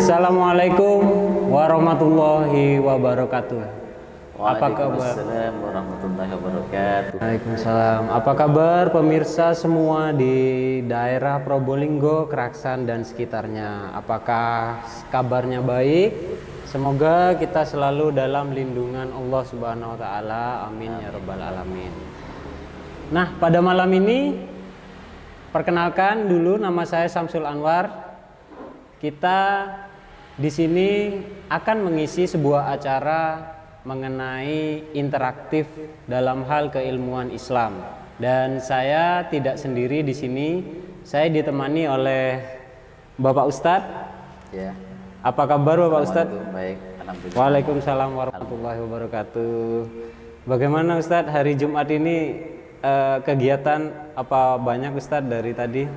Assalamualaikum warahmatullahi wabarakatuh. Apa kabar? Waalaikumsalam warahmatullahi wabarakatuh. Waalaikumsalam. Apa kabar pemirsa semua di daerah Probolinggo, Keraksan dan sekitarnya? Apakah kabarnya baik? Semoga kita selalu dalam lindungan Allah Subhanahu wa taala. Amin ya rabbal alamin. Nah, pada malam ini perkenalkan dulu, nama saya Samsul Anwar. Kita di sini akan mengisi sebuah acara mengenai interaktif dalam hal keilmuan Islam. Dan saya tidak sendiri di sini. Saya ditemani oleh Bapak Ustadz. Ya. Apa kabar Bapak Ustadz? Baik, alhamdulillah. Waalaikumsalam warahmatullahi wabarakatuh. Bagaimana Ustadz hari Jumat ini, kegiatan apa banyak Ustadz dari tadi?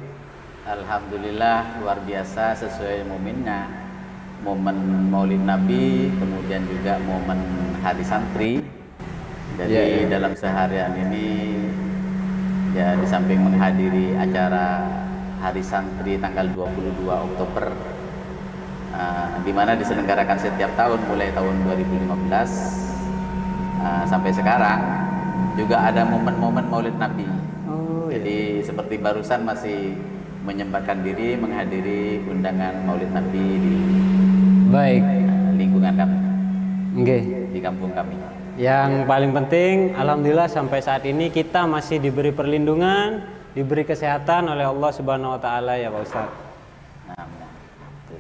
Alhamdulillah luar biasa sesuai momennya. Momen Maulid Nabi, kemudian juga momen Hari Santri. Jadi dalam seharian ini ya di samping menghadiri acara Hari Santri tanggal 22 Oktober di mana diselenggarakan setiap tahun mulai tahun 2015 sampai sekarang, juga ada momen-momen Maulid Nabi. Jadi seperti barusan masih menyempatkan diri menghadiri undangan Maulid Nabi di lingkungan kami, di kampung kami. Yang paling penting, alhamdulillah sampai saat ini kita masih diberi perlindungan, diberi kesehatan oleh Allah Subhanahu wa taala ya Pak Ustadz.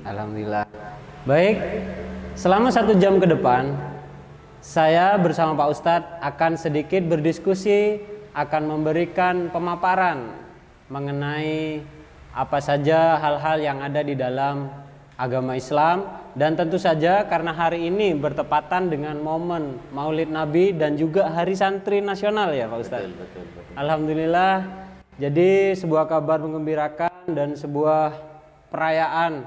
Alhamdulillah. Baik, selama 1 jam ke depan saya bersama Pak Ustadz akan sedikit berdiskusi, akan memberikan pemaparan mengenai apa saja hal-hal yang ada di dalam agama Islam. Dan tentu saja karena hari ini bertepatan dengan momen Maulid Nabi dan juga Hari Santri Nasional ya Pak Ustadz. Betul. Alhamdulillah, jadi sebuah kabar menggembirakan dan sebuah perayaan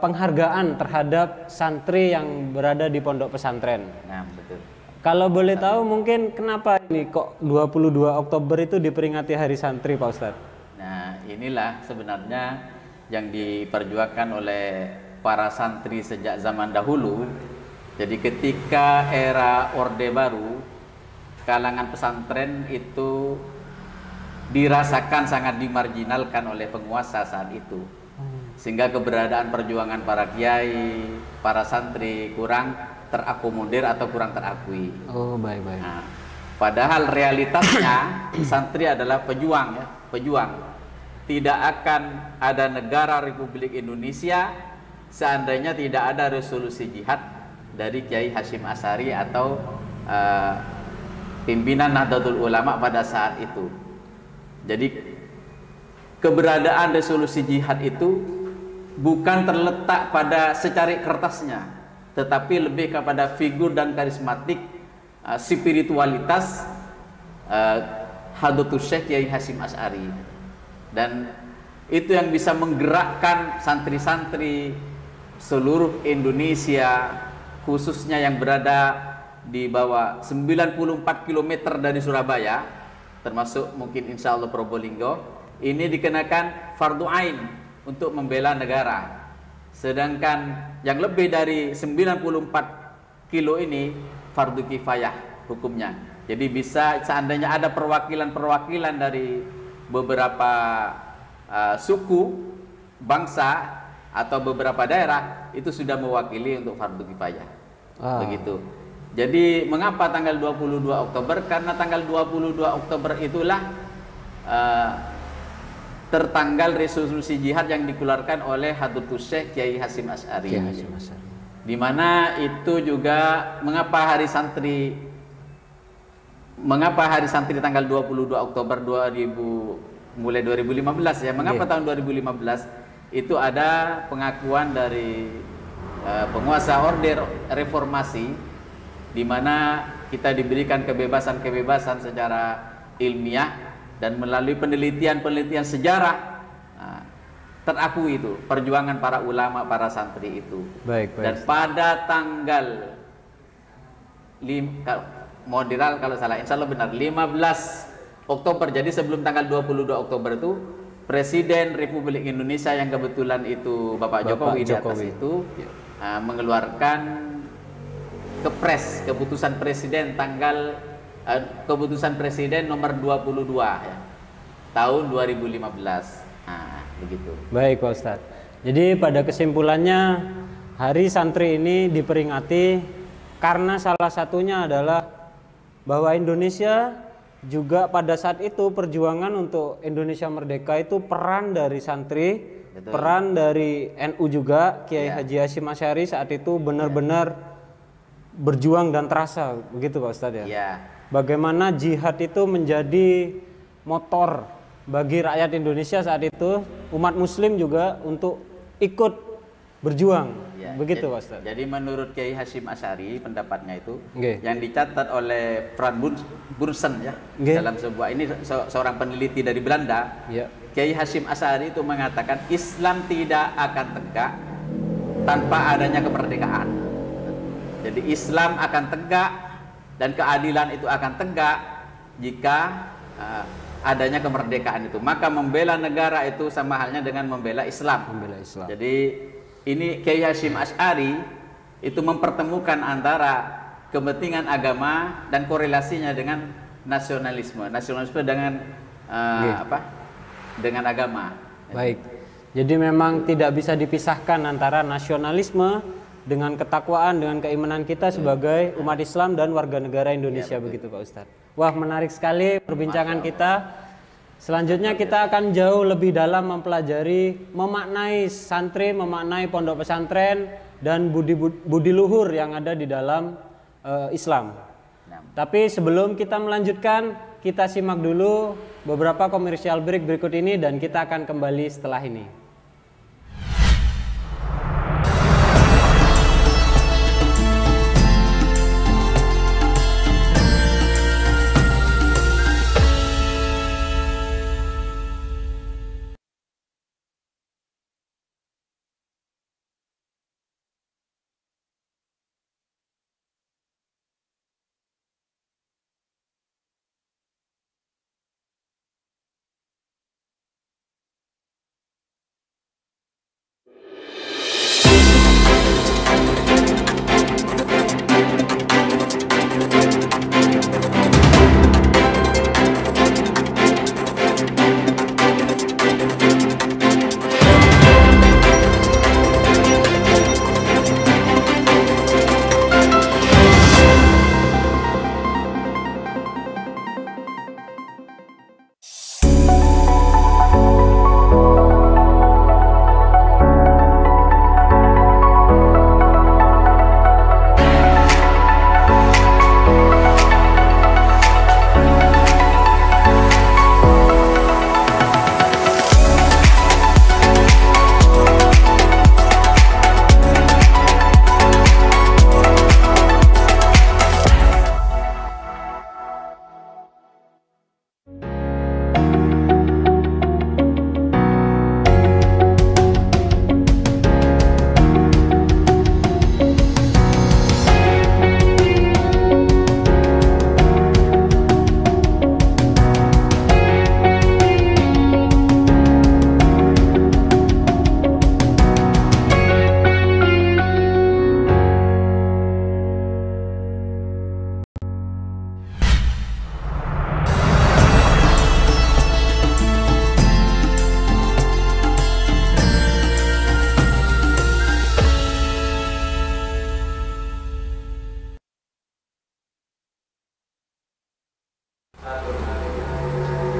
penghargaan terhadap santri yang berada di pondok pesantren. Nah, betul. Kalau boleh tahu mungkin kenapa ini kok 22 Oktober itu diperingati Hari Santri Pak Ustadz? Nah, inilah sebenarnya yang diperjuangkan oleh para santri sejak zaman dahulu. Jadi ketika era Orde Baru, kalangan pesantren itu dirasakan sangat dimarginalkan oleh penguasa saat itu. Sehingga keberadaan perjuangan para kiai, para santri kurang terakomodir atau kurang terakui. Oh, baik. Nah, padahal realitasnya santri adalah pejuang ya, pejuang. Tidak akan ada negara Republik Indonesia seandainya tidak ada resolusi jihad dari Kiai Hasyim Asy'ari atau pimpinan Nahdlatul Ulama pada saat itu. Jadi keberadaan resolusi jihad itu bukan terletak pada secari kertasnya, tetapi lebih kepada figur dan karismatik spiritualitas Hadratus Syekh Kiai Hasyim Asy'ari. Dan itu yang bisa menggerakkan santri-santri seluruh Indonesia, khususnya yang berada di bawah 94 km dari Surabaya, termasuk mungkin insya Allah Probolinggo, ini dikenakan fardu ain untuk membela negara. Sedangkan yang lebih dari 94 kilo ini fardu kifayah hukumnya. Jadi bisa seandainya ada perwakilan-perwakilan dari beberapa suku, bangsa atau beberapa daerah, itu sudah mewakili untuk fardu kifayah. Begitu. Jadi mengapa tanggal 22 Oktober? Karena tanggal 22 Oktober itulah tertanggal resolusi jihad yang dikeluarkan oleh Hadratus Syekh Kiai Hasyim Asy'ari. Di mana itu juga mengapa hari santri tanggal 22 Oktober mulai 2015 ya. Mengapa tahun 2015? Itu ada pengakuan dari penguasa Orde Reformasi, di mana kita diberikan kebebasan secara ilmiah dan melalui penelitian sejarah terakui itu perjuangan para ulama, para santri itu. Baik. Dan pada tanggal kalau salah, insya Allah benar, 15 Oktober, jadi sebelum tanggal 22 Oktober itu Presiden Republik Indonesia yang kebetulan itu Bapak Jokowi di atas itu mengeluarkan Kepres, keputusan Presiden keputusan Presiden nomor 22 ya, tahun 2015. Nah, begitu. Baik Pak Ustadz. Jadi pada kesimpulannya Hari Santri ini diperingati karena salah satunya adalah bahwa Indonesia juga pada saat itu perjuangan untuk Indonesia merdeka itu peran dari santri, betul, peran dari NU juga, Kiai Haji Hasyim Asy'ari saat itu benar-benar berjuang dan terasa, begitu Pak Ustadz ya. Bagaimana jihad itu menjadi motor bagi rakyat Indonesia saat itu, umat Muslim juga untuk ikut berjuang, begitu Pak Ustadz. Jadi menurut Kiai Hasyim Asy'ari pendapatnya itu yang dicatat oleh Franz Bunsen ya, dalam sebuah ini seorang peneliti dari Belanda, Kiai Hasyim Asy'ari itu mengatakan Islam tidak akan tegak tanpa adanya kemerdekaan. Jadi Islam akan tegak dan keadilan itu akan tegak jika adanya kemerdekaan itu. Maka membela negara itu sama halnya dengan membela Islam. Jadi ini Kiai Hasyim Asy'ari itu mempertemukan antara kepentingan agama dan korelasinya dengan nasionalisme. Nasionalisme dengan dengan agama. Baik. Jadi memang tidak bisa dipisahkan antara nasionalisme dengan ketakwaan, dengan keimanan kita sebagai umat Islam dan warga negara Indonesia, begitu Pak Ustadz. Wah, menarik sekali perbincangan kita. Selanjutnya kita akan jauh lebih dalam mempelajari, memaknai santri, memaknai pondok pesantren dan budi luhur yang ada di dalam Islam. Tapi sebelum kita melanjutkan, kita simak dulu beberapa komersial break berikut ini dan kita akan kembali setelah ini.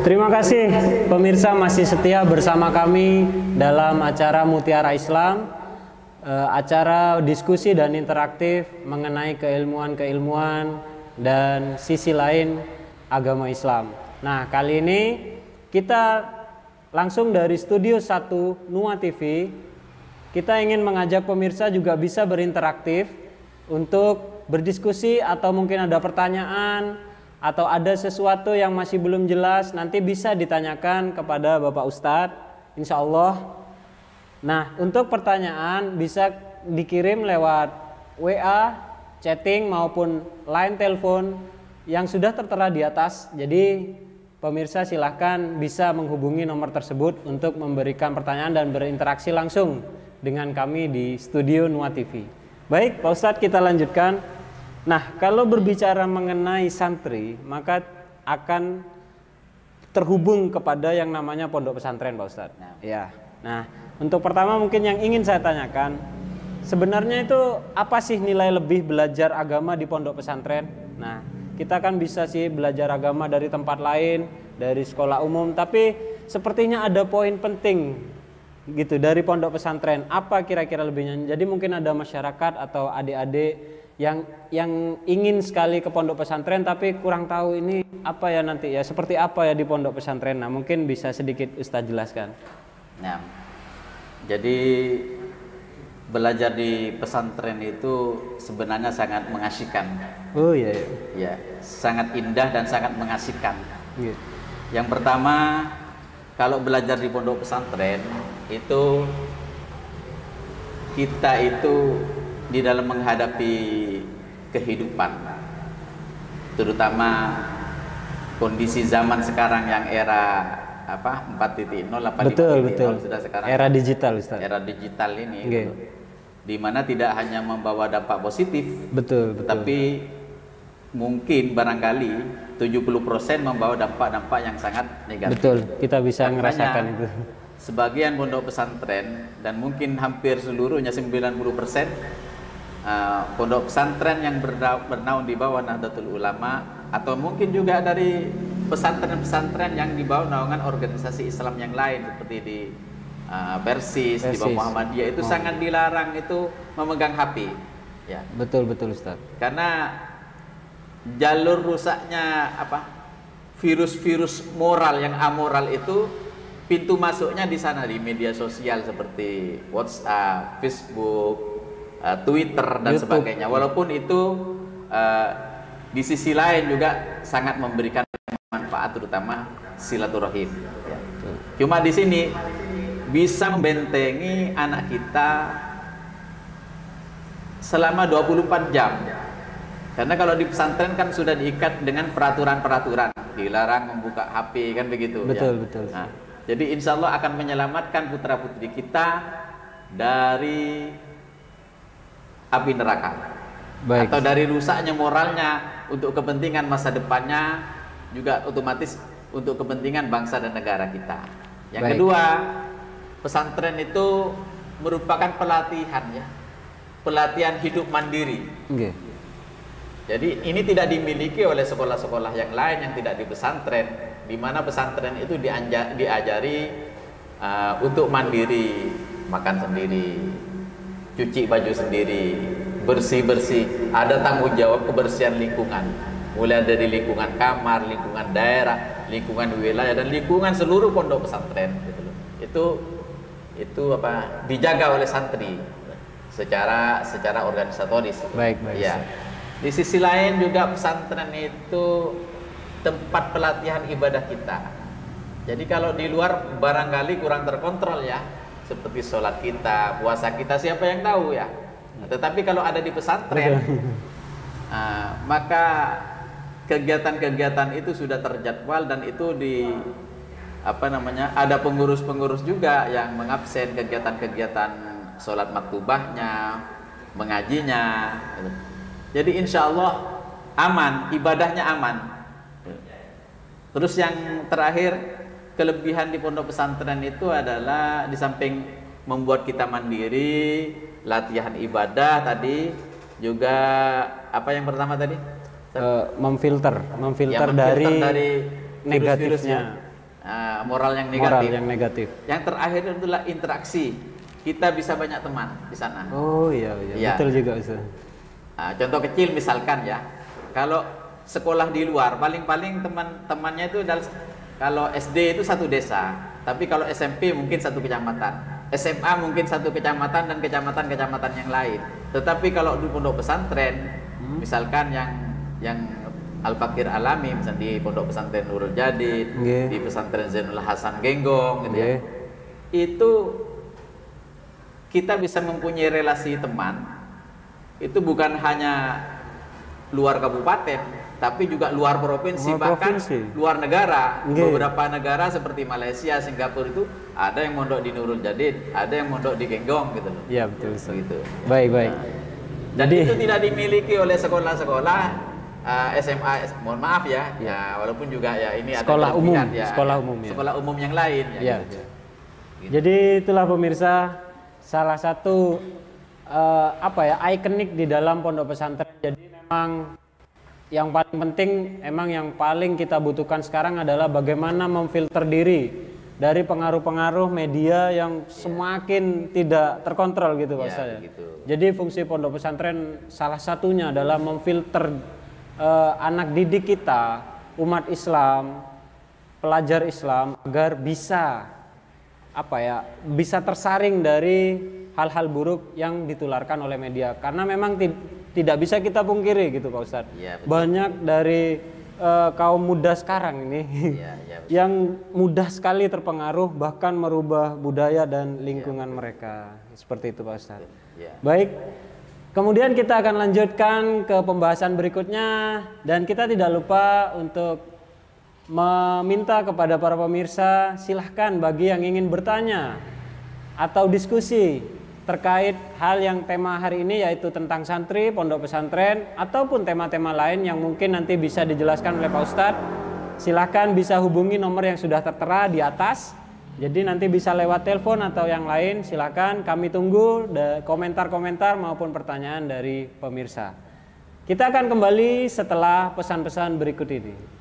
Terima kasih pemirsa masih setia bersama kami dalam acara Mutiara Islam, acara diskusi dan interaktif mengenai keilmuan-keilmuan dan sisi lain agama Islam. Nah, kali ini kita langsung dari Studio 1 Nuwa TV, kita ingin mengajak pemirsa juga bisa berinteraktif untuk berdiskusi atau mungkin ada pertanyaan atau ada sesuatu yang masih belum jelas, nanti bisa ditanyakan kepada Bapak Ustadz, insya Allah. Nah, untuk pertanyaan bisa dikirim lewat WA, chatting maupun line telepon yang sudah tertera di atas. Jadi pemirsa silahkan bisa menghubungi nomor tersebut untuk memberikan pertanyaan dan berinteraksi langsung dengan kami di studio Nuat TV. Baik, Pak Ustadz, kita lanjutkan. Nah, kalau berbicara mengenai santri, maka akan terhubung kepada yang namanya pondok pesantren, Pak Ustadz. Ya. Nah, untuk pertama mungkin yang ingin saya tanyakan, sebenarnya itu apa sih nilai lebih belajar agama di pondok pesantren? Nah, kita kan bisa sih belajar agama dari tempat lain, dari sekolah umum, tapi sepertinya ada poin penting gitu dari pondok pesantren. Apa kira-kira lebihnya? Jadi mungkin ada masyarakat atau adik-adik yang ingin sekali ke pondok pesantren tapi kurang tahu ini apa ya nanti ya, seperti apa ya di pondok pesantren. Nah, mungkin bisa sedikit Ustadz jelaskan. Nah, jadi belajar di pesantren itu sebenarnya sangat mengasihkan. Oh iya, iya. Ya, sangat indah dan sangat mengasihkan. Iya. Yang pertama, kalau belajar di pondok pesantren itu kita itu di dalam menghadapi kehidupan, terutama kondisi zaman sekarang yang era 4.0, 8.0 sudah sekarang. Era digital, Ustaz. Era digital ini, Okay. gitu. Di mana tidak hanya membawa dampak positif, Betul. tapi mungkin barangkali 70% membawa dampak-dampak yang sangat negatif. Betul, kita bisa Makanya, merasakan itu. Sebagian pondok pesantren dan mungkin hampir seluruhnya 90% pondok pesantren yang bernaung di bawah Nahdlatul Ulama, atau mungkin juga dari pesantren-pesantren yang di bawah naungan organisasi Islam yang lain seperti di Persis, di bawah Muhammadiyah, itu sangat dilarang itu memegang HP. Ya. Betul Ustaz. Karena jalur rusaknya virus-virus moral yang amoral itu pintu masuknya di sana, di media sosial seperti WhatsApp, Facebook, Twitter dan YouTube, sebagainya. Walaupun itu di sisi lain juga sangat memberikan manfaat, terutama silaturahim. Ya. Cuma di sini bisa membentengi anak kita selama 24 jam. Karena kalau di pesantren kan sudah diikat dengan peraturan-peraturan, dilarang membuka HP, kan begitu. Betul. Nah, jadi insya Allah akan menyelamatkan putra-putri kita dari api neraka. Baik. Atau dari rusaknya moralnya untuk kepentingan masa depannya, juga otomatis untuk kepentingan bangsa dan negara kita. Yang kedua, pesantren itu merupakan pelatihan hidup mandiri. Okay. Jadi ini tidak dimiliki oleh sekolah-sekolah yang lain yang tidak di pesantren, di mana pesantren itu diajari untuk mandiri, makan sendiri, cuci baju sendiri, bersih-bersih, ada tanggung jawab kebersihan lingkungan, mulai dari lingkungan kamar, lingkungan daerah, lingkungan wilayah, dan lingkungan seluruh pondok pesantren. Itu dijaga oleh santri secara organisatoris. Baik. Ya. Di sisi lain juga pesantren itu tempat pelatihan ibadah kita. Jadi kalau di luar barangkali kurang terkontrol ya, seperti sholat kita, puasa kita, siapa yang tahu ya. Tetapi kalau ada di pesantren, maka kegiatan-kegiatan itu sudah terjadwal, dan itu ada pengurus-pengurus juga yang mengabsen kegiatan-kegiatan sholat maktubahnya, mengajinya. Jadi insya Allah aman, ibadahnya aman. Terus yang terakhir, kelebihan di pondok pesantren itu adalah di samping membuat kita mandiri, latihan ibadah tadi, juga apa yang pertama tadi? Memfilter dari negatifnya, moral yang negatif. Yang terakhir adalah interaksi. Kita bisa banyak teman di sana. Oh iya. Betul juga Ustaz. Contoh kecil misalkan ya, kalau sekolah di luar paling-paling teman-temannya itu kalau SD itu satu desa, tapi kalau SMP mungkin satu kecamatan, SMA mungkin satu kecamatan dan kecamatan-kecamatan yang lain. Tetapi kalau di pondok pesantren, misalkan yang Al-Fakir Alami, misalnya di pondok pesantren Nurul Jadid, di pesantren Zainul Hasan Genggong, gitu ya, itu kita bisa mempunyai relasi teman. Itu bukan hanya luar kabupaten, tapi juga luar provinsi, bahkan luar negara. Beberapa negara seperti Malaysia, Singapura itu ada yang mondok di Nurul Jadid, ada yang mondok di Genggong gitu loh. Iya betul. Gitu. Baik. Dan itu tidak dimiliki oleh sekolah-sekolah SMA, mohon maaf ya, walaupun juga ya ini sekolah ada umum, ya, sekolah umum yang lain. Ya. Gitu. Jadi itulah pemirsa salah satu ikonik di dalam pondok pesantren. Jadi memang yang paling penting, emang yang paling kita butuhkan sekarang adalah bagaimana memfilter diri dari pengaruh-pengaruh media yang semakin tidak terkontrol gitu Pak Ustaz. Gitu. Jadi fungsi pondok pesantren salah satunya adalah memfilter anak didik kita, umat Islam, pelajar Islam agar bisa bisa tersaring dari hal-hal buruk yang ditularkan oleh media. Karena memang tidak bisa kita pungkiri gitu Pak Ustadz. Ya, banyak dari kaum muda sekarang ini yang mudah sekali terpengaruh, bahkan merubah budaya dan lingkungan mereka. Seperti itu Pak Ustadz. Baik, kemudian kita akan lanjutkan ke pembahasan berikutnya. Dan kita tidak lupa untuk meminta kepada para pemirsa, silahkan bagi yang ingin bertanya atau diskusi terkait hal yang tema hari ini, yaitu tentang santri, pondok pesantren, ataupun tema-tema lain yang mungkin nanti bisa dijelaskan oleh Pak Ustadz, silahkan bisa hubungi nomor yang sudah tertera di atas. Jadi nanti bisa lewat telepon atau yang lain, silahkan kami tunggu komentar-komentar maupun pertanyaan dari pemirsa. Kita akan kembali setelah pesan-pesan berikut ini.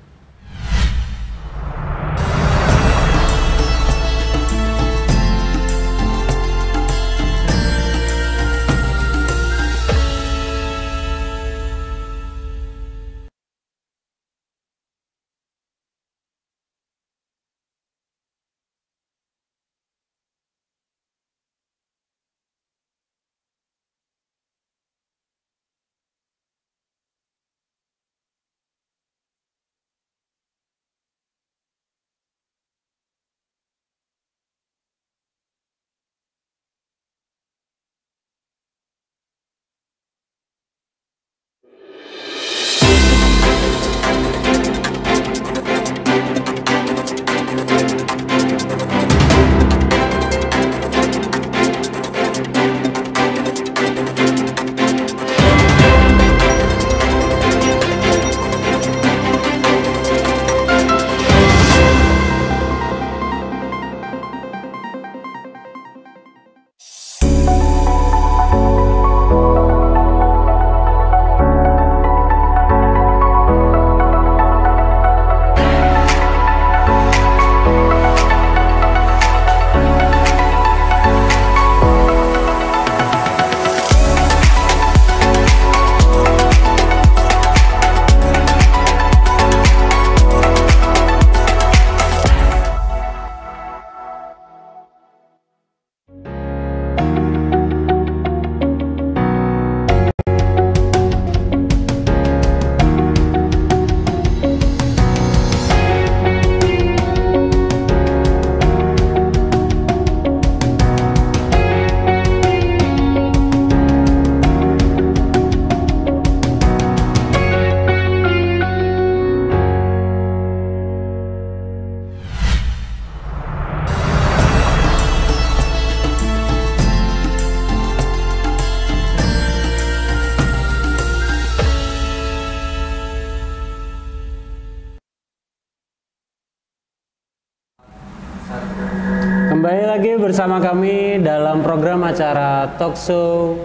Kembali lagi bersama kami dalam program acara Talkshow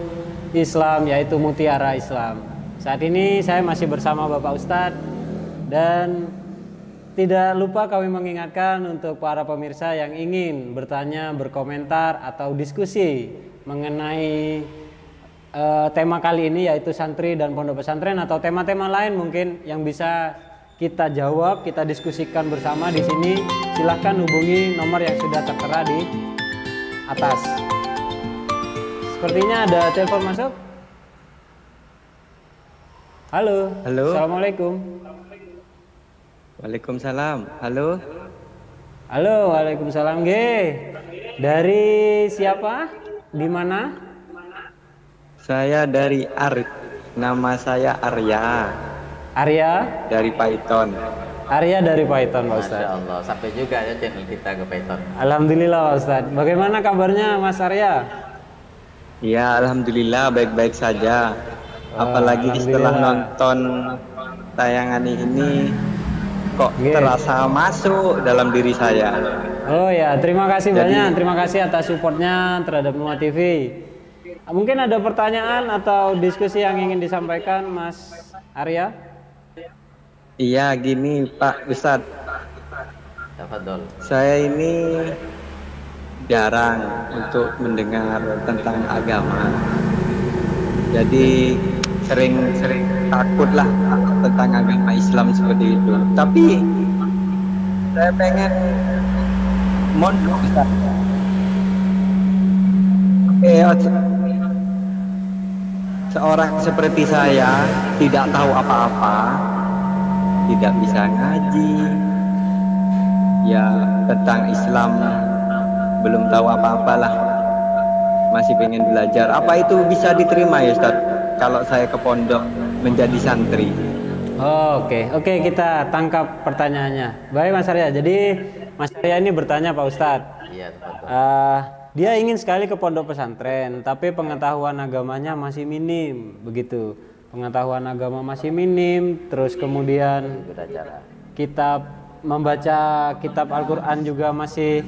Islam, yaitu Mutiara Islam. Saat ini saya masih bersama Bapak Ustadz, dan tidak lupa kami mengingatkan untuk para pemirsa yang ingin bertanya, berkomentar, atau diskusi mengenai tema kali ini, yaitu santri dan pondok pesantren, atau tema-tema lain mungkin yang bisa kita jawab, kita diskusikan bersama di sini. Silahkan hubungi nomor yang sudah tertera di atas. Sepertinya ada telepon masuk. Halo. Halo. Assalamualaikum. Waalaikumsalam. Halo. Halo, waalaikumsalam. Dari siapa? Di mana? Saya dari Nama saya Arya. Arya dari Python. Arya dari Python, Pak Ustadz. Masya Allah, sampai juga ya channel kita ke Python. Alhamdulillah, Pak Ustadz. Bagaimana kabarnya, Mas Arya? Ya, alhamdulillah baik-baik saja. Apalagi setelah nonton tayangan ini, kok terasa masuk dalam diri saya. Oh ya, terima kasih banyak. Terima kasih atas supportnya terhadap Numa TV. Mungkin ada pertanyaan atau diskusi yang ingin disampaikan, Mas Arya? Iya, gini Pak Ustadz. Tafadhol. Saya ini jarang untuk mendengar tentang agama. Jadi sering takut lah tentang agama Islam seperti itu. Tapi saya pengen mondok Ustaz. Seorang seperti saya tidak tahu apa-apa, tidak bisa ngaji, ya tentang Islam belum tahu apa-apalah, masih pengen belajar. Apa itu bisa diterima ya Ustaz kalau saya ke pondok menjadi santri? Oke, kita tangkap pertanyaannya. Baik Mas Arya, jadi Mas Arya ini bertanya Pak Ustadz. Iya, tafadhol. Dia ingin sekali ke pondok pesantren, tapi pengetahuan agamanya masih minim, begitu. Pengetahuan agama masih minim, terus kemudian kitab membaca kitab Al-Qur'an juga masih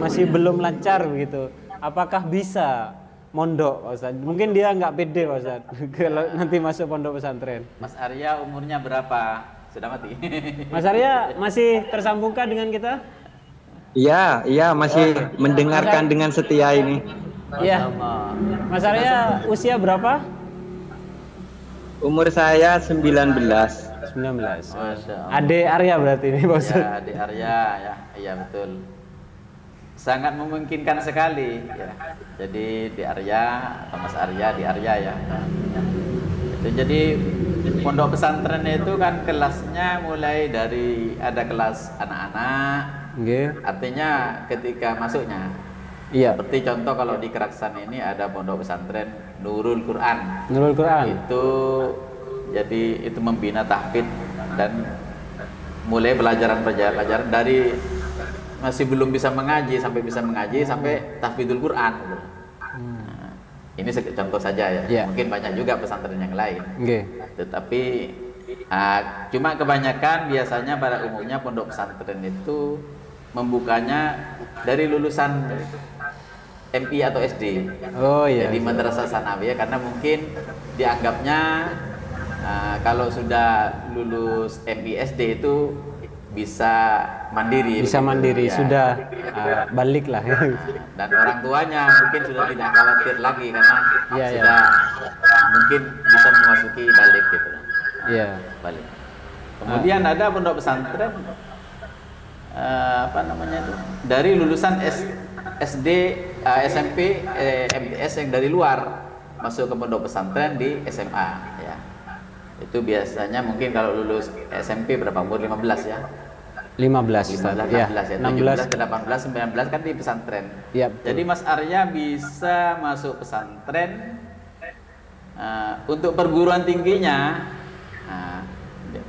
masih belum lancar begitu. Apakah bisa mondok, Pak Ustadz? Mungkin dia nggak pede, Pak Ustadz, kalau nanti masuk pondok pesantren. Mas Arya umurnya berapa? Sudah mati? Mas Arya masih tersambungkah dengan kita? Iya, masih mendengarkan dengan setia ini. Iya. Mas Arya usia berapa? Umur saya 19. 19. Masya Allah. Adik Arya berarti ini, Pak Ustadz. Ya, adik Arya ya, iya betul. Sangat memungkinkan sekali ya. Jadi di Arya atau Mas Arya di Arya ya. Itu jadi pondok pesantren itu kan kelasnya mulai dari ada kelas anak-anak. Artinya ketika masuknya. Iya. Seperti contoh kalau di Keraksan ini ada pondok pesantren Nurul Quran. Nurul Quran. Itu jadi itu membina tahfidz dan mulai pelajaran dari masih belum bisa mengaji sampai bisa mengaji sampai tahfidzul Quran. Nah, ini contoh saja ya. Yeah. Mungkin banyak juga pesantren yang lain. Tetapi cuma kebanyakan biasanya pada umumnya pondok pesantren itu membukanya dari lulusan MI atau SD. Oh iya. Jadi madrasah sanawiyah karena mungkin dianggapnya kalau sudah lulus MI SD itu bisa mandiri. Bisa mandiri, ya. sudah balik lah. Dan orang tuanya mungkin sudah tidak khawatir lagi karena sudah mungkin bisa memasuki balik gitu. Balik. Kemudian ada pondok pesantren dari lulusan SD, SMP, MTS yang dari luar masuk ke pondok pesantren di SMA ya. Itu biasanya mungkin kalau lulus SMP berapa umur 15 ya. 15 ya. 16 ya. 17 ke 18 19 kan di pesantren. Ya, jadi Mas Arya bisa masuk pesantren untuk perguruan tingginya.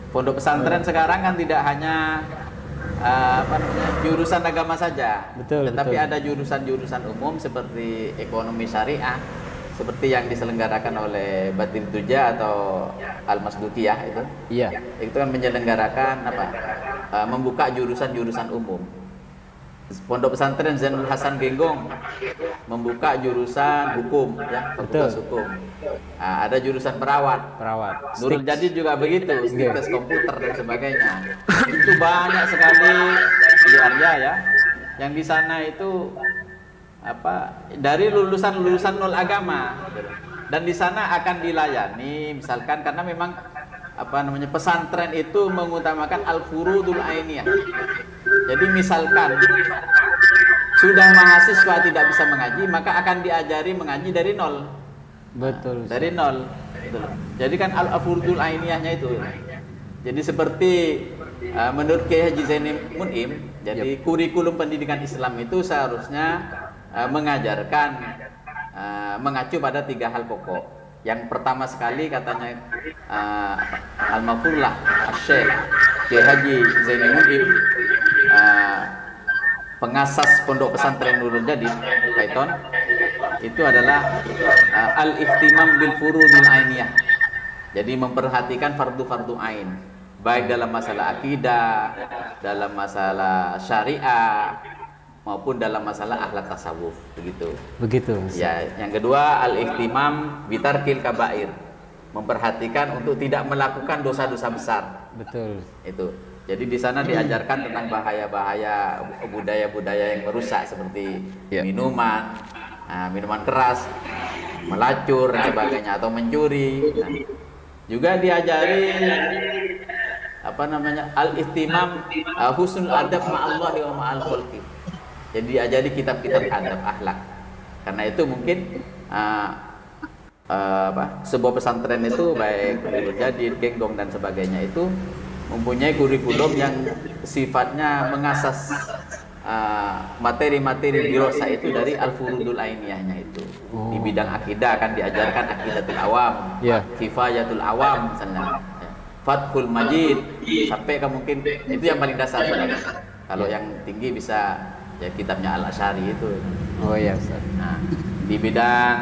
Pondok pesantren sekarang kan tidak hanya jurusan agama saja, tetapi ada jurusan-jurusan umum seperti ekonomi syariah, seperti yang diselenggarakan oleh Batin Tuja atau Al-Masdukiyah itu. Iya. Itu kan menyelenggarakan membuka jurusan-jurusan umum. Pondok pesantren Zainul Hasan Genggong membuka jurusan hukum ya, fakultas hukum. Ada jurusan perawat. Nurul Jadid juga begitu, tes komputer dan sebagainya. Itu banyak sekali di Arya ya. Yang di sana itu dari lulusan nol agama. Dan di sana akan dilayani misalkan karena memang pesantren itu mengutamakan al-furudul ainiyah. Jadi misalkan sudah mahasiswa tidak bisa mengaji, maka akan diajari mengaji dari nol. Betul. Dari nol. Betul. Jadi kan al-furudul ainiyahnya itu. Jadi seperti menurut Kiai Haji Zaini Munim, jadi kurikulum pendidikan Islam itu seharusnya mengajarkan mengacu pada 3 hal pokok. Yang pertama sekali katanya Al-Mafurlah Syekh Kiai Haji Zainul Mu'in, pengasas Pondok Pesantren Nurul Jadid Paiton, itu adalah al-ihtimam bil furudil ainiyah. Jadi memperhatikan fardu-fardu ain, baik dalam masalah akidah, dalam masalah syariah, maupun dalam masalah akhlak tasawuf, begitu. Begitu. Ya, yang kedua al-ihtimam bitarkil kabair, memperhatikan untuk tidak melakukan dosa-dosa besar. Betul. Itu. Jadi di sana diajarkan tentang bahaya-bahaya budaya-budaya yang merusak seperti minuman, minuman keras, melacur dan sebagainya, atau mencuri. Nah, juga diajari al-ihtimam husnul adab ma'allahi wa ma'al khalqi. Jadi diajari kitab-kitab adab akhlak. Karena itu mungkin sebuah pesantren itu baik Nurul Jadid, Genggong dan sebagainya itu mempunyai kurikulum yang sifatnya mengasas materi-materi dirasa itu dari al-furudul ainiyahnya itu. Di bidang akidah akan diajarkan aqidatul awam, kifayatul awam misalnya, Fathul Majid, sampai ke mungkin itu yang paling dasar. Kalau yang tinggi bisa ya kitabnya Al-Asy'ari itu. Oh iya, Ustaz. Nah, di bidang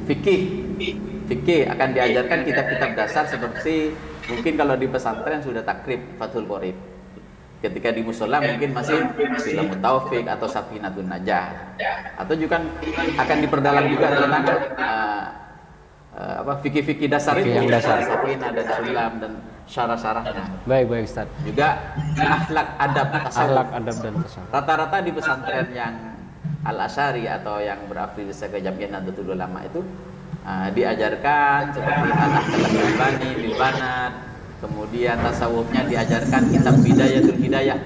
fikih akan diajarkan kitab-kitab dasar seperti mungkin kalau di pesantren sudah takrib Fathul Qorib. Ketika di musola mungkin masih Silamut Taufik atau Safinatun Najah. Atau juga akan diperdalam juga tentang fikih-fikih dasar itu, Safinah dan Sulam dan syarah-syarahnya. Baik Ustaz. Juga akhlak adab tasawuf. Akhlak adab dan tasawuf. Rata-rata di pesantren yang Al-Asy'ari atau yang berafiliasi ke Jamiah Nahdlatul Ulama itu diajarkan seperti al-akhlaq al-bani lil banat, kemudian tasawufnya diajarkan kitab Bidayatul Hidayah.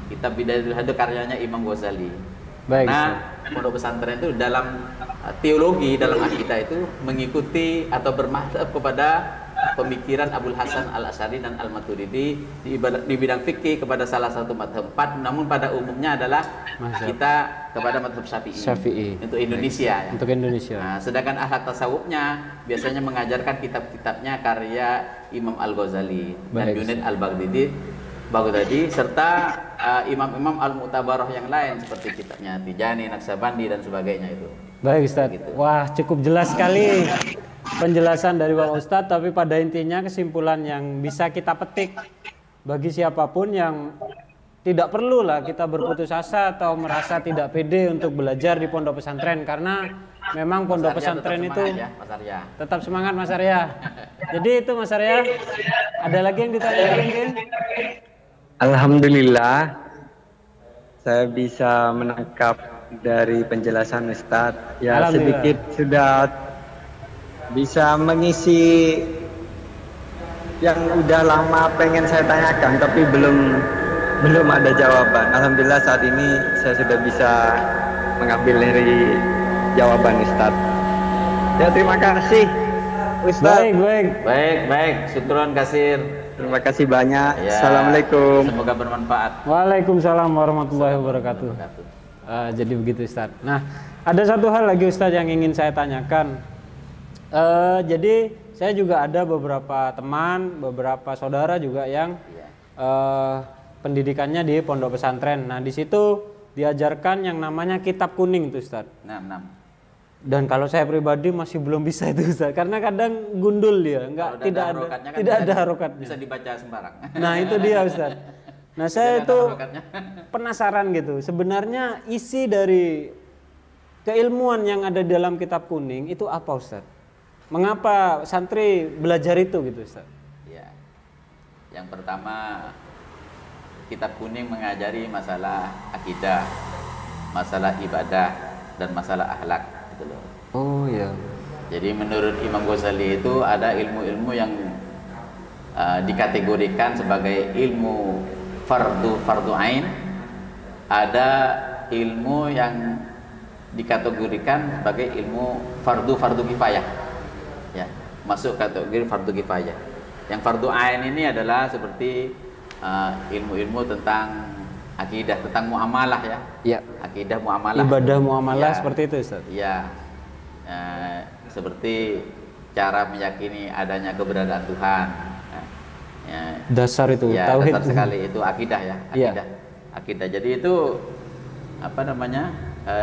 Kitab Bidayatul Hidayah karyanya Imam Ghazali. Baik. Nah, pondok pesantren itu dalam teologi, dalam akidah itu mengikuti atau bermadhab kepada pemikiran Abul Hasan Al-Asy'ari dan Al-Maturidi, di bidang fikih kepada salah satu madhab 4, namun pada umumnya adalah kita kepada madhab Syafi'i. Untuk Indonesia ya. Untuk Indonesia. Nah, sedangkan akhlak tasawufnya biasanya mengajarkan kitab-kitabnya karya Imam Al-Ghazali dan Junaid Al-Baghdadi serta imam-imam Al-Mu'tabarah yang lain seperti kitabnya Tijani, Naksabandi dan sebagainya itu. Baik Ustaz. Gitu. Wah, cukup jelas sekali penjelasan dari Pak Ustadz, tapi pada intinya kesimpulan yang bisa kita petik bagi siapapun yang tidak perlulah kita berputus asa atau merasa tidak pede untuk belajar di pondok pesantren, karena memang pondok pesantren itu tetap semangat Mas Arya. Jadi itu Mas Arya, ada lagi yang ditanyakan mungkin? Alhamdulillah saya bisa menangkap dari penjelasan Ustadz ya, sedikit sudah bisa mengisi yang udah lama pengen saya tanyakan tapi belum ada jawaban. Alhamdulillah saat ini saya sudah bisa mengambil dari jawaban Ustadz. Ya, terima kasih Ustadz. Baik. Syukron kasir. Terima kasih banyak. Ya, Assalamualaikum. Semoga bermanfaat. Waalaikumsalam warahmatullahi wabarakatuh. Jadi begitu Ustadz. Nah, ada satu hal lagi Ustadz yang ingin saya tanyakan. Jadi saya juga ada beberapa teman, beberapa saudara juga yang pendidikannya di pondok pesantren. Nah, di situ diajarkan yang namanya kitab kuning tuh Ustaz. 6. Dan kalau saya pribadi masih belum bisa itu Ustaz, karena kadang gundul dia, tidak ada harokatnya. Bisa dibaca sembarang. Nah, itu dia Ustaz. Nah, saya itu penasaran gitu. Sebenarnya isi dari keilmuan yang ada di dalam kitab kuning itu apa Ustaz? Mengapa santri belajar itu gitu Ustaz? Ya. Yang pertama, kitab kuning mengajari masalah akidah, masalah ibadah dan masalah akhlak gitu loh. Oh iya. Jadi menurut Imam Ghazali itu ada ilmu-ilmu yang dikategorikan sebagai ilmu fardu ain, ada ilmu yang dikategorikan sebagai ilmu fardu kifayah. Ya, masuk kategori fardu kifayah. Yang fardu ain ini adalah seperti ilmu-ilmu tentang akidah, tentang muamalah ya. Iya. Akidah muamalah. Ibadah muamalah ya, seperti itu Ustaz. Iya. seperti cara meyakini adanya keberadaan Tuhan. Ya, Dasar itu ya, tauhid. dasar sekali itu akidah ya, Iya. akidah. Jadi itu apa namanya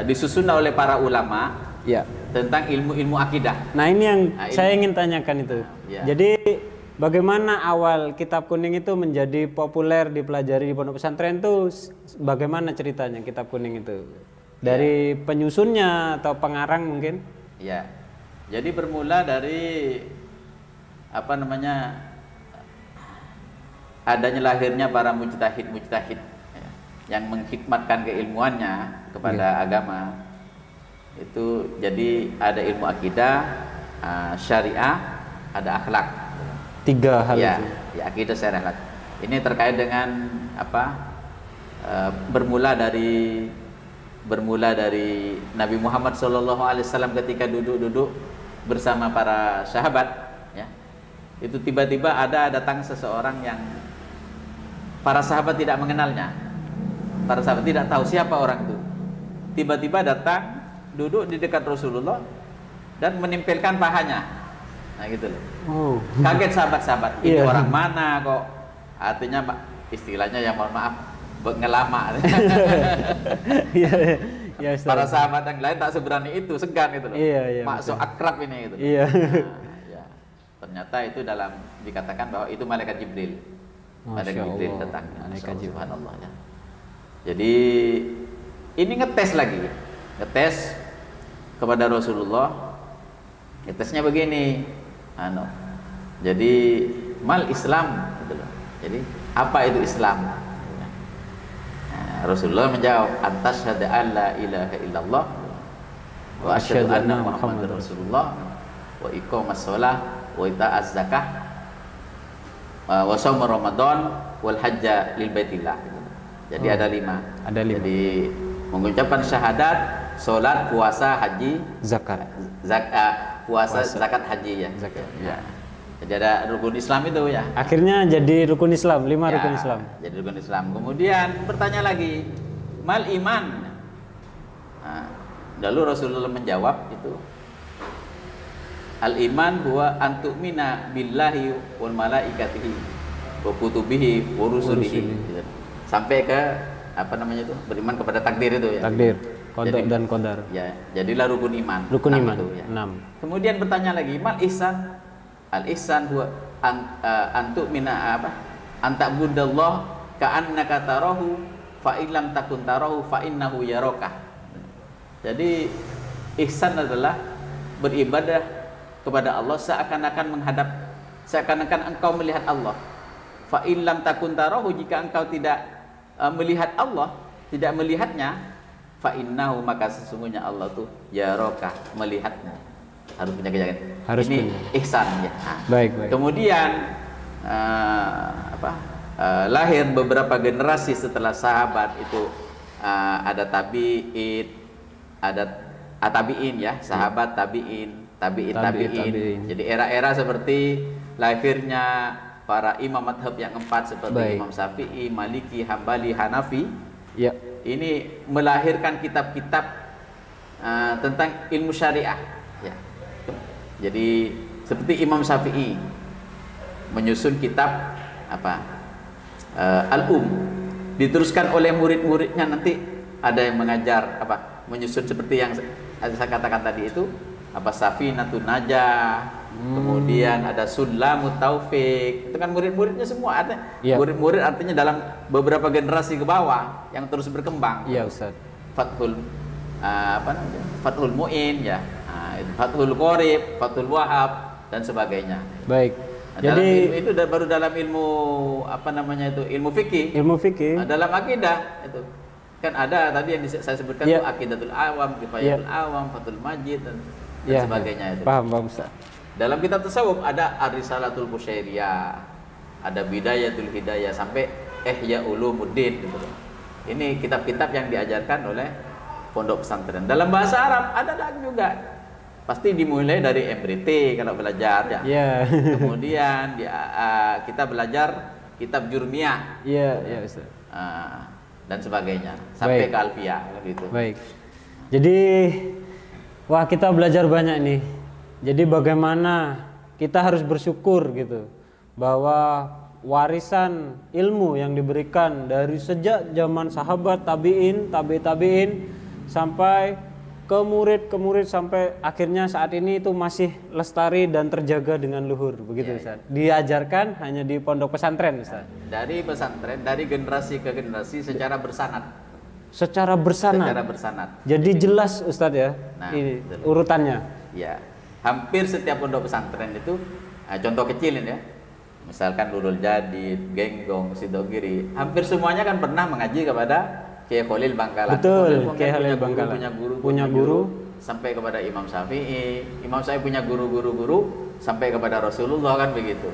disusun oleh para ulama Ya. tentang ilmu-ilmu akidah. Nah, ini yang Nah, ini. saya ingin tanyakan itu. Ya. Jadi bagaimana awal Kitab Kuning itu menjadi populer dipelajari di pondok pesantren itu? Bagaimana ceritanya Kitab Kuning itu? Dari penyusunnya atau pengarang mungkin? Ya, jadi bermula dari apa namanya adanya lahirnya para mujtahid ya, yang menghikmatkan keilmuannya kepada agama. Itu jadi ada ilmu akidah, syariah, ada akhlak. 3 hal Ya, itu. ya akidah syariah akhlak. Ini terkait dengan apa? Bermula dari Nabi Muhammad SAW ketika duduk-duduk bersama para sahabat, ya. Itu tiba-tiba datang seseorang yang para sahabat tidak mengenalnya. Para sahabat tidak tahu siapa orang itu. Tiba-tiba datang, duduk di dekat Rasulullah dan menempelkan pahanya. Nah, gitu loh. Oh. Kaget sahabat-sahabat, ini Iya. orang mana kok? Artinya istilahnya yang mohon maaf, ngelama. Iya, iya, Ustaz. Para sahabat yang lain tak seberani itu, segan itu loh. Iya, iya, Maksud akrab ini itu. Iya. Nah, ya. Ternyata itu dikatakan bahwa itu malaikat Jibril. Malaikat Masya Jibril Allah. datang. Malaikat Jibril. Subhanallah ya. Jadi ini ngetes lagi. Ngetes kepada Rasulullah. Ngetesnya begini. Jadi mal Islam gitu loh. Jadi apa itu Islam? Nah, Rasulullah menjawab, "Antasyhadu an la ilaha illallah wa asyhadu anna Muhammadar Rasulullah wa iqamas shalah wa ita'az zakah wa shaum Ramadan wal hajja lil baitillah." Jadi ada 5. Ada 5. Jadi mengucapkan syahadat, salat, puasa, haji, Zakat. puasa, zakat, haji ya. Zakat. Ya. Jadi ada rukun Islam itu ya. Akhirnya jadi rukun Islam, 5 Ya, rukun Islam. Jadi rukun Islam. Kemudian bertanya lagi, mal iman. Nah, lalu Rasulullah menjawab itu, al iman huwa antu'mina billahi wal malaikatihi wa kutubihi wa rusulihi. Gitu. Sampai ke apa namanya itu? Beriman kepada takdir itu ya. Takdir, qada Jadi- dan qadar. Ya, jadilah rukun iman. Rukun 6 iman. itu, ya. 6. Kemudian bertanya lagi, mal ihsan? Al ihsan huwa antuk mina apa? Antak budallah ka'annaka tarahu fa illam takun tarahu fa innahu yaraka. Jadi ihsan adalah beribadah kepada Allah seakan-akan engkau melihat Allah. Fa illam takun tarahu, jika engkau tidak melihat Allah, tidak melihatnya, fa innahu, maka sesungguhnya Allah tuh yaraka, melihatnya. Harus punya keyakinan. Harus ini punya. ihsan ya. Nah, Baik, baik. kemudian lahir beberapa generasi setelah sahabat itu, ada tabi'in, ada tabi'in ya, sahabat tabi'in, Tabi'in. Jadi era-era seperti lahirnya para imam madhab yang 4 seperti Baik. Imam Syafi'i, Maliki, Hambali, Hanafi. Ya. Ini melahirkan kitab-kitab tentang ilmu syariah ya. Jadi seperti Imam Syafi'i menyusun kitab Al-Um, diteruskan oleh murid-muridnya, nanti ada yang mengajar menyusun seperti yang saya katakan tadi itu, Safinatun Najah, kemudian ada Sulamut Taufik. Itu kan murid-muridnya semua, Ya. murid-murid artinya dalam beberapa generasi ke bawah yang terus berkembang. Iya, Ustaz. Fathul Mu'in ya, Fathul Qorib, Fathul Wahab dan sebagainya. Baik. Nah, Jadi itu baru dalam ilmu ilmu fikih. ilmu fikih. Nah, dalam akidah itu kan ada tadi yang saya sebutkan Ya. tuh Aqidatul Awam, Kifayatul Awam, Fathul Majid dan Ya, sebagainya itu. Paham, Ustaz. Dalam kitab tasawuf ada Ar-Risalatul Qusyairiyah, ada Bidayatul Hidayah, sampai Ihya Ulumuddin gitu. Ini kitab-kitab yang diajarkan oleh pondok pesantren. Dalam bahasa Arab ada juga. Pasti dimulai dari MBT kalau belajar ya. Iya. Kemudian kita belajar kitab Jurmiyah Iya, Ustaz. dan sebagainya sampai Baik. ke Alfiyah gitu. Baik. Jadi Wah, kita belajar banyak nih. Jadi bagaimana kita harus bersyukur gitu bahwa warisan ilmu yang diberikan dari sejak zaman sahabat, tabi'in, tabi'in sampai ke murid sampai akhirnya saat ini itu masih lestari dan terjaga dengan luhur, begitu Ustaz. Diajarkan hanya di pondok pesantren, Ustaz. Dari pesantren, dari generasi ke generasi secara bersanad. Secara bersanad. Secara bersanad. Jadi jelas Ustadz ya, Nah, ini betul. urutannya. Ya, hampir setiap pondok pesantren itu, contoh kecilin ya, misalkan Nurul Jadid, Genggong, Sidogiri, hampir semuanya kan pernah mengaji kepada Kiai Khalil Bangkalan. Betul, Kiai Khalil Bangkalan. Punya guru, sampai kepada Imam Syafi'i, Imam Syafi'i punya guru sampai kepada Rasulullah, kan begitu.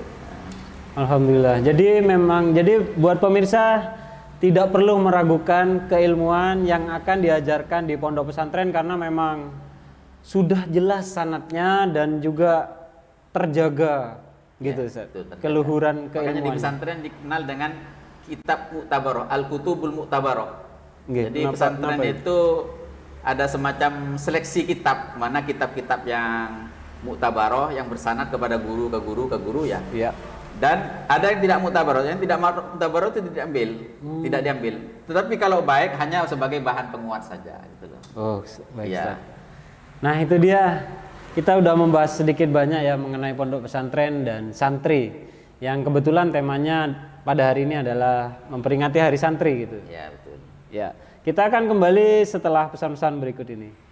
Alhamdulillah. Jadi buat pemirsa tidak perlu meragukan keilmuan yang akan diajarkan di pondok pesantren karena memang sudah jelas sanadnya dan juga terjaga gitu, Ustaz. Keluhuran keilmuan. Makanya di pesantren dikenal dengan kitab Mu'tabaroh, Al-Kutubul Mu'tabaroh. Jadi pesantren itu ada semacam seleksi kitab, mana kitab-kitab yang Mu'tabaroh yang bersanad kepada guru ke guru ya. Iya. Dan ada yang tidak Mu'tabaroh, yang tidak Mu'tabaroh itu tidak diambil. Tetapi kalau baik hanya sebagai bahan penguat saja gitu loh. Oh, baik, ya. Ustaz. Nah, itu dia. Kita udah membahas sedikit banyak ya mengenai pondok pesantren dan santri. Yang kebetulan temanya pada hari ini adalah memperingati Hari Santri gitu. Ya, betul. Ya, kita akan kembali setelah pesan-pesan berikut ini.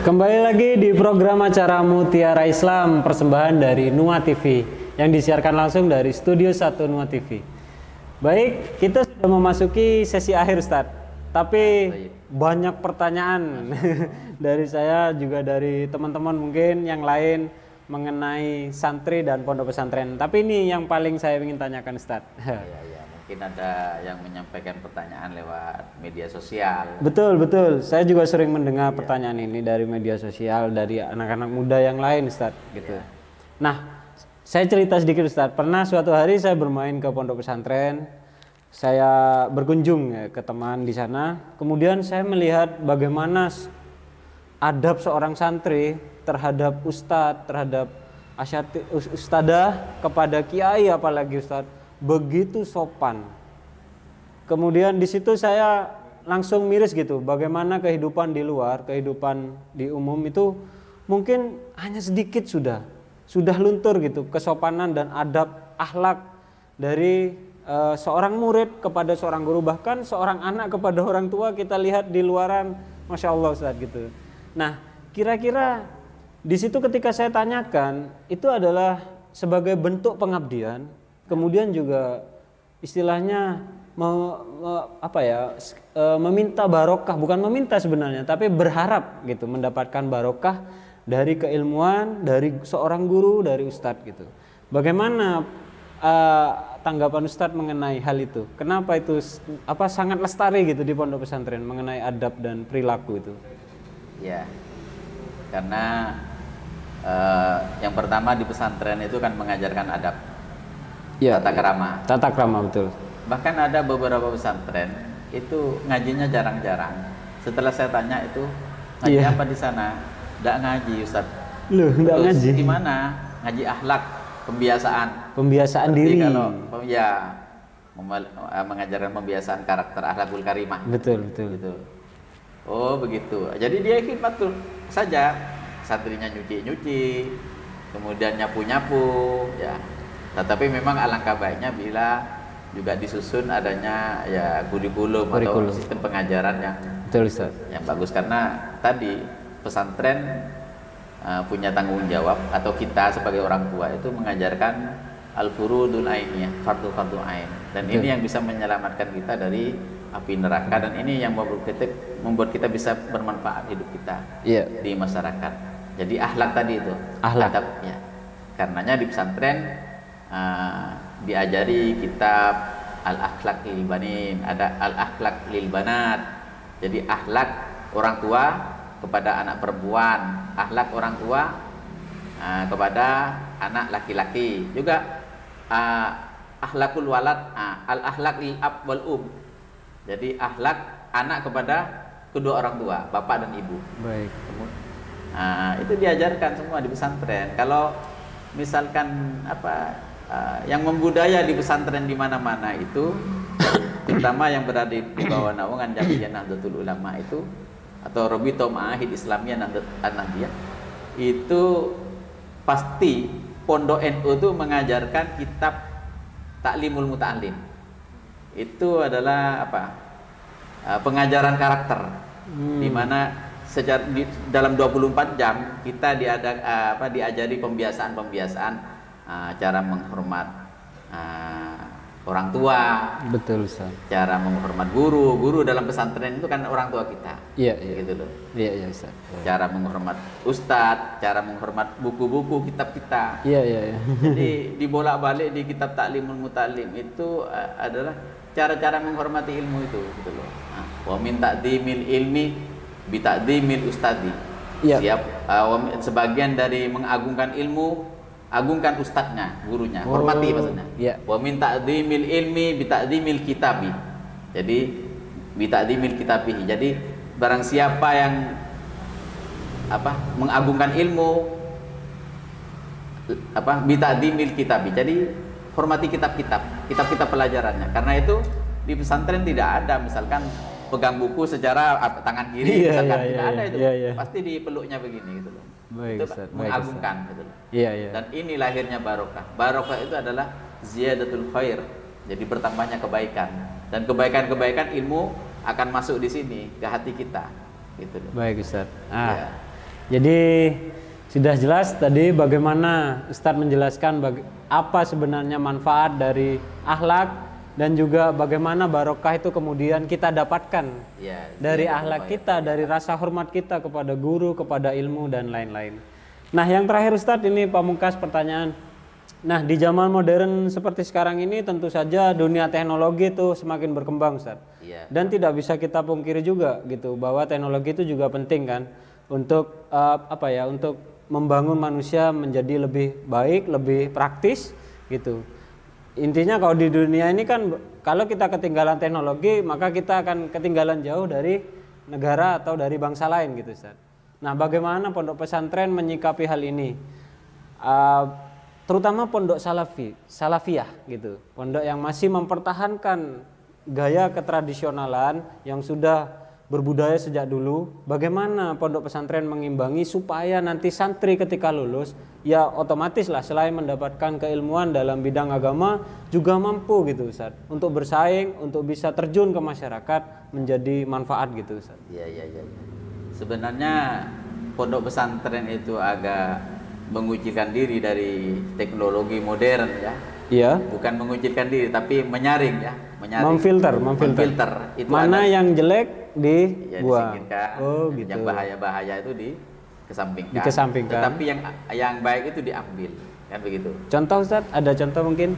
Kembali lagi di program acara Mutiara Islam, persembahan dari Nuwa TV yang disiarkan langsung dari Studio 1 Nuwa TV. Baik, kita sudah memasuki sesi akhir, Ustadz. Tapi banyak pertanyaan dari saya juga dari teman-teman mungkin yang lain mengenai santri dan pondok pesantren. Tapi ini yang paling saya ingin tanyakan, Ustadz. Ya, mungkin ada yang menyampaikan pertanyaan lewat media sosial. Betul. Saya juga sering mendengar pertanyaan ini dari media sosial, dari anak-anak muda yang lain, Ustadz. Gitu. Nah, saya cerita sedikit, Ustadz. Pernah suatu hari saya bermain ke pondok pesantren. Saya berkunjung ke teman di sana. Kemudian saya melihat bagaimana adab seorang santri terhadap ustadz, terhadap ustadzah, kepada kiai apalagi ustadz. Begitu sopan. Kemudian di situ saya langsung miris gitu, bagaimana kehidupan di luar, kehidupan di umum itu mungkin hanya sedikit sudah luntur gitu kesopanan dan adab akhlak dari seorang murid kepada seorang guru, bahkan seorang anak kepada orang tua kita lihat di luaran, Masya Allah Ustaz gitu. Nah kira-kira di situ ketika saya tanyakan itu adalah sebagai bentuk pengabdian, kemudian juga istilahnya meminta barokah, bukan meminta sebenarnya, tapi berharap gitu mendapatkan barokah dari keilmuan, dari seorang guru, dari ustadz gitu. Bagaimana tanggapan ustadz mengenai hal itu? Kenapa itu sangat lestari gitu di pondok pesantren mengenai adab dan perilaku itu? Ya, karena yang pertama di pesantren itu kan mengajarkan adab, ya, tata krama. Tata krama, betul. Bahkan ada beberapa pesantren itu ngajinya jarang-jarang. Setelah saya tanya itu ngaji apa di sana, nggak ngaji Ustaz. Loh, nggak ngaji? Di mana? Ngaji akhlak, pembiasaan. Pembiasaan Seperti diri. Kalau mengajarkan pembiasaan karakter akhlakul karimah. Betul. Gitu. Oh begitu. Jadi dia khidmat tuh saja. Santrinya nyuci, kemudian nyapu-nyapu, ya. Tetapi memang alangkah baiknya bila juga disusun adanya ya kurikulum atau sistem pengajaran yang bagus, karena tadi pesantren punya tanggung jawab, atau kita sebagai orang tua itu mengajarkan al-furudul ainiyah, fardu-fardu ain, dan ini yang bisa menyelamatkan kita dari api neraka, dan ini yang membuat kita bisa bermanfaat hidup kita di masyarakat. Jadi akhlak tadi itu, akhlak ya. Karenanya di pesantren diajari kitab al-akhlak lil banin, ada al-akhlak lil banat. Jadi akhlak orang tua kepada anak perempuan, akhlak orang tua kepada anak laki-laki. Juga akhlakul walad, al-akhlak lil ab wal Jadi akhlak anak kepada kedua orang tua, bapak dan ibu. Baik. Itu diajarkan semua di pesantren. Kalau misalkan yang membudaya di pesantren di mana-mana itu, terutama yang berada di bawah naungan Jamiyah Nahdlatul Ulama itu, atau Rabithah Ma'ahid Islamiyah Nahdlatul, itu pasti pondok NU itu mengajarkan kitab Ta'limul Muta'allim. Itu adalah pengajaran karakter, di mana dalam 24 jam kita diajari pembiasaan cara menghormat orang tua. Betul Ustaz. Cara menghormat guru dalam pesantren itu kan orang tua kita. Iya. Gitu loh. Iya Ustaz. Cara menghormat ustadz, cara menghormat buku-buku kitab kita. Iya. Jadi dibolak-balik di kitab Ta'limul Muta'allim itu adalah cara-cara menghormati ilmu itu, gitu loh. Wa min ta'dhimil ilmi bi ta'dhimil ustadi. Iya. Sebagian dari mengagungkan ilmu, agungkan ustadznya, gurunya, hormati maksudnya. Iya. Wa min ta'dhimil ilmi bi ta'dhimil kitabi. Jadi bi ta'dhimil kitabi. Jadi barang siapa yang mengagungkan ilmu, bi ta'dhimil kitabi. Jadi hormati kitab-kitab pelajarannya. Karena itu di pesantren tidak ada misalkan pegang buku secara tangan kiri, misalkan tidak ada itu. Pasti dipeluknya begini gitu loh. Baik, itu Ustaz, mengagungkan gitu loh. Iya. Dan ini lahirnya barokah. Barokah itu adalah ziyadatul khair. Jadi bertambahnya kebaikan. Dan kebaikan-kebaikan ilmu akan masuk di sini ke hati kita. Gitu loh. Baik Ustaz. Ya. Jadi sudah jelas tadi bagaimana Ustadz menjelaskan apa sebenarnya manfaat dari akhlak, dan juga bagaimana barokah itu kemudian kita dapatkan dari akhlak kita, dari rasa hormat kita kepada guru, kepada ilmu dan lain-lain. Nah yang terakhir Ustadz, ini pamungkas pertanyaan. Nah di zaman modern seperti sekarang ini tentu saja dunia teknologi itu semakin berkembang Ustadz. Dan tidak bisa kita pungkiri juga gitu bahwa teknologi itu juga penting kan untuk untuk membangun manusia menjadi lebih baik, lebih praktis gitu. Intinya kalau di dunia ini kan kalau kita ketinggalan teknologi maka kita akan ketinggalan jauh dari negara atau dari bangsa lain gitu Ustaz. Nah bagaimana pondok pesantren menyikapi hal ini? Terutama pondok salafiyah gitu. Pondok yang masih mempertahankan gaya ketradisionalan yang sudah berbudaya sejak dulu, bagaimana pondok pesantren mengimbangi supaya nanti santri ketika lulus ya otomatis lah selain mendapatkan keilmuan dalam bidang agama juga mampu gitu Ustaz untuk bersaing, untuk bisa terjun ke masyarakat menjadi manfaat gitu Ustaz. Iya. Sebenarnya pondok pesantren itu agak mengucikan diri dari teknologi modern ya. Iya. Bukan mengucilkan diri, tapi menyaring ya, Memfilter. Itu mana yang jelek dibuang. disingkirkan, Oh, gitu. yang bahaya-bahaya itu dikesampingkan. Dikesampingkan. Tetapi yang baik itu diambil, kan begitu. Contoh Ustaz, ada contoh mungkin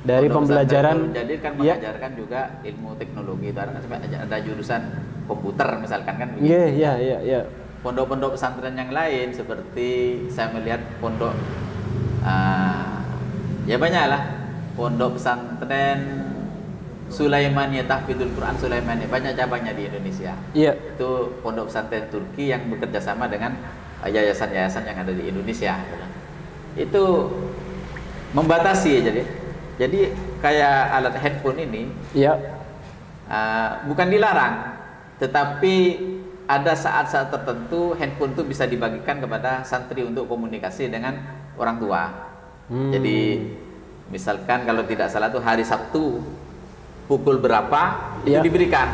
dari Pondok pembelajaran. pesantren itu jadi kan Iya. mengajarkan juga ilmu teknologi itu ada jurusan komputer misalkan kan begitu. Iya. Pondok-pondok pesantren yang lain seperti saya melihat pondok ya banyak lah, pondok pesantren Sulaimaniyah Tahfidzul Quran Sulaimaniyah, banyak cabangnya di Indonesia. Iya. Itu pondok pesantren Turki yang bekerja sama dengan yayasan-yayasan yang ada di Indonesia. Itu membatasi jadi kayak alat handphone ini Iya. bukan dilarang, tetapi ada saat-saat tertentu handphone itu bisa dibagikan kepada santri untuk komunikasi dengan orang tua. Jadi misalkan kalau tidak salah tuh hari Sabtu pukul berapa itu Iya. diberikan.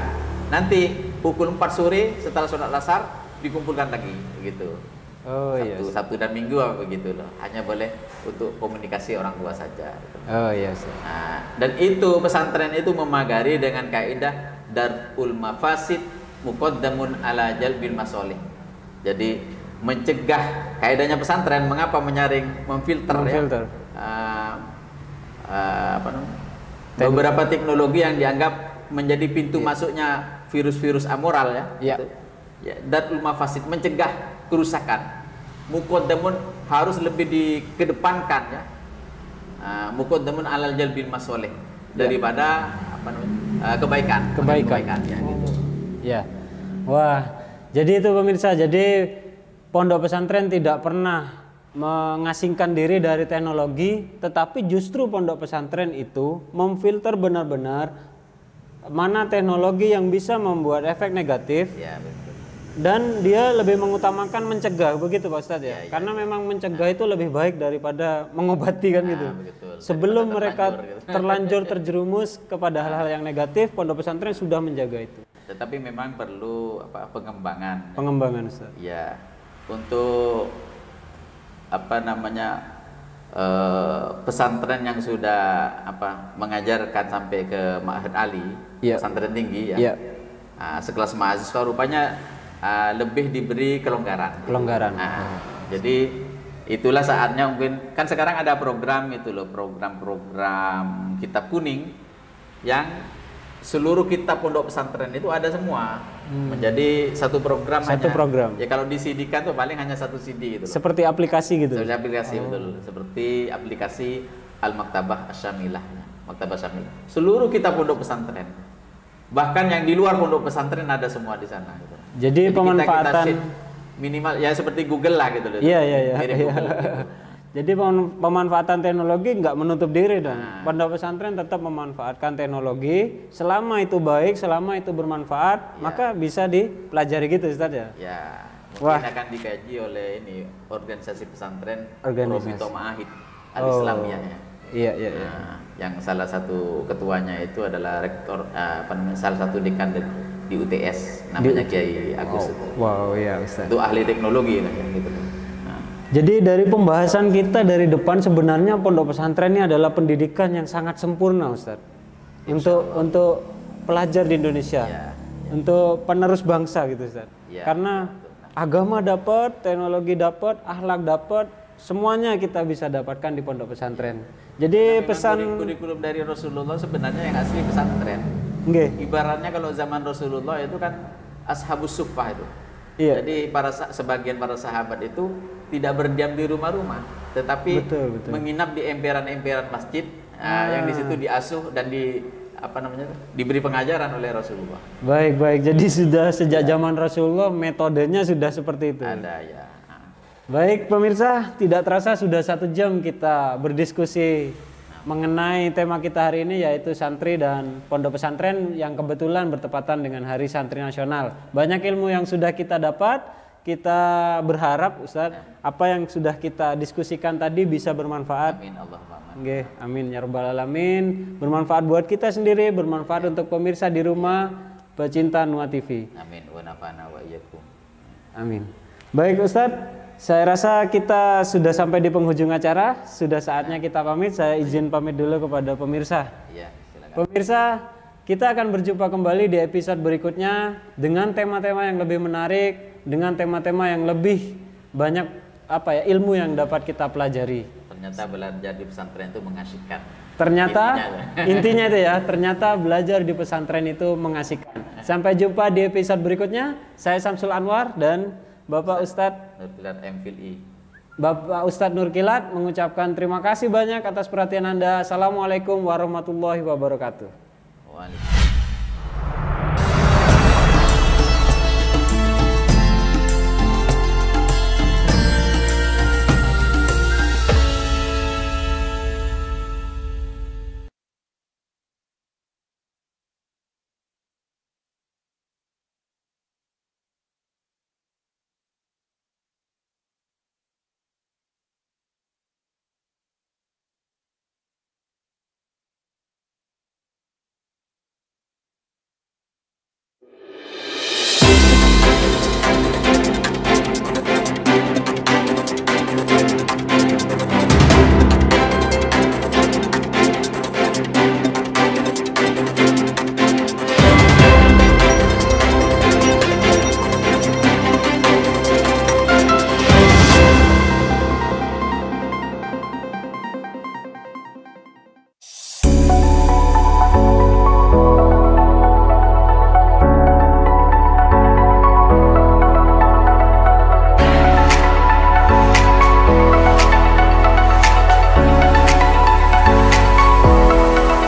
Nanti pukul 4 sore setelah sholat asar dikumpulkan lagi gitu. Oh iya. Sabtu dan Minggu apa begitu loh. Hanya boleh untuk komunikasi orang tua saja. Gitu. Oh iya. Ustaz. Nah, dan itu pesantren itu memagari dengan kaidah darul mafasid muqaddamun ala jalbil masolih. Jadi mencegah, kaidahnya pesantren mengapa menyaring, memfilter. Ya? Apa namanya? Beberapa teknologi yang dianggap menjadi pintu masuknya virus-virus amoral ya. Iya. Gitu. Ya, darul mafasid mencegah kerusakan. Muqaddamun harus lebih dikedepankan ya. Muqaddamun alal jalbil masolih daripada apa namanya? Kebaikan ya gitu. Ya. Wah, jadi itu pemirsa. Jadi pondok pesantren tidak pernah mengasingkan diri dari teknologi, tetapi justru pondok pesantren itu memfilter benar-benar mana teknologi yang bisa membuat efek negatif. Ya, betul. Dan dia lebih mengutamakan mencegah, begitu Pak Ustadz ya? Ya. Karena memang mencegah itu lebih baik daripada mengobati kan gitu. Betul. Sebelum Daripada mereka terlanjur gitu. terlanjur terjerumus kepada hal-hal yang negatif, pondok pesantren sudah menjaga itu. Tetapi memang perlu pengembangan. Pengembangan Ustaz. Ya, untuk apa namanya pesantren yang sudah mengajarkan sampai ke Ma'had Ali, Iya. pesantren tinggi ya. Iya. Sekelas mahasiswa rupanya lebih diberi kelonggaran. Kelonggaran. Jadi itulah saatnya mungkin kan sekarang ada program itu loh, program kitab kuning yang seluruh kitab pondok pesantren itu ada semua menjadi satu program. Program. Ya kalau di CD-kan tuh paling hanya satu CD gitu loh. Seperti aplikasi gitu. Seperti aplikasi betul. Seperti aplikasi Al-Maktabah Asyamilah. Maktabah Asyamilah. Seluruh kitab pondok pesantren. Bahkan yang di luar pondok pesantren ada semua di sana gitu. Jadi pemanfaatan kita share minimal ya seperti Google lah gitu loh. Iya. Mirip Google gitu. Jadi pemanfaatan teknologi nggak menutup diri dong. Pondok pesantren tetap memanfaatkan teknologi selama itu baik, selama itu bermanfaat, maka bisa dipelajari gitu Ustaz ya. Ya, mungkin Wah. akan dikaji oleh ini organisasi pesantren Organisasi. Robito Ma'ahid Al-Islamiyah ya. Iya. Nah, yang salah satu ketuanya itu adalah rektor salah satu dekan di UTS namanya Kiai Agus itu. Wow, iya Ustaz. Itu ahli teknologi lah ya gitu. Nah, Jadi dari pembahasan kita dari depan sebenarnya pondok pesantren ini adalah pendidikan yang sangat sempurna Ustaz. Untuk pelajar di Indonesia. Ya. Untuk penerus bangsa gitu Ustaz. Ya, Karena agama dapat, teknologi dapat, akhlak dapat, semuanya kita bisa dapatkan di pondok pesantren. Jadi memang pesan kurikulum dari Rasulullah sebenarnya yang asli pesantren. nggih. Ibaratnya kalau zaman Rasulullah itu kan ashabus suffah itu. Iya. Jadi sebagian para sahabat itu tidak berdiam di rumah-rumah, tetapi Betul. menginap di emperan-emperan masjid yang di situ diasuh dan diberi pengajaran oleh Rasulullah. Baik. Jadi sudah sejak zaman Rasulullah metodenya sudah seperti itu. Ada ya. Baik pemirsa, tidak terasa sudah 1 jam kita berdiskusi mengenai tema kita hari ini, yaitu santri dan pondok pesantren yang kebetulan bertepatan dengan Hari Santri Nasional. Banyak ilmu yang sudah kita dapat, kita berharap Ustadz apa yang sudah kita diskusikan tadi bisa bermanfaat. Amin Allahumma amin. Nggih, amin ya rabbal alamin. Bermanfaat buat kita sendiri, bermanfaat untuk pemirsa di rumah, pecinta Nuha TV. Amin wa nafa'na wa iyyakum. Amin. Baik Ustadz, saya rasa kita sudah sampai di penghujung acara. Sudah saatnya kita pamit. Saya izin pamit dulu kepada pemirsa. Iya, silakan. Pemirsa, kita akan berjumpa kembali di episode berikutnya dengan tema-tema yang lebih menarik, dengan tema-tema yang lebih banyak ilmu yang dapat kita pelajari. Ternyata belajar di pesantren itu mengasihkan. Ternyata intinya itu ya, ternyata belajar di pesantren itu mengasihkan. Sampai jumpa di episode berikutnya. Saya Samsul Anwar dan Bapak Ustadz Nurkilat MFilI. Bapak Ustadz Nurkilat mengucapkan terima kasih banyak atas perhatian Anda. Assalamualaikum warahmatullahi wabarakatuh. Waalaikumsalam.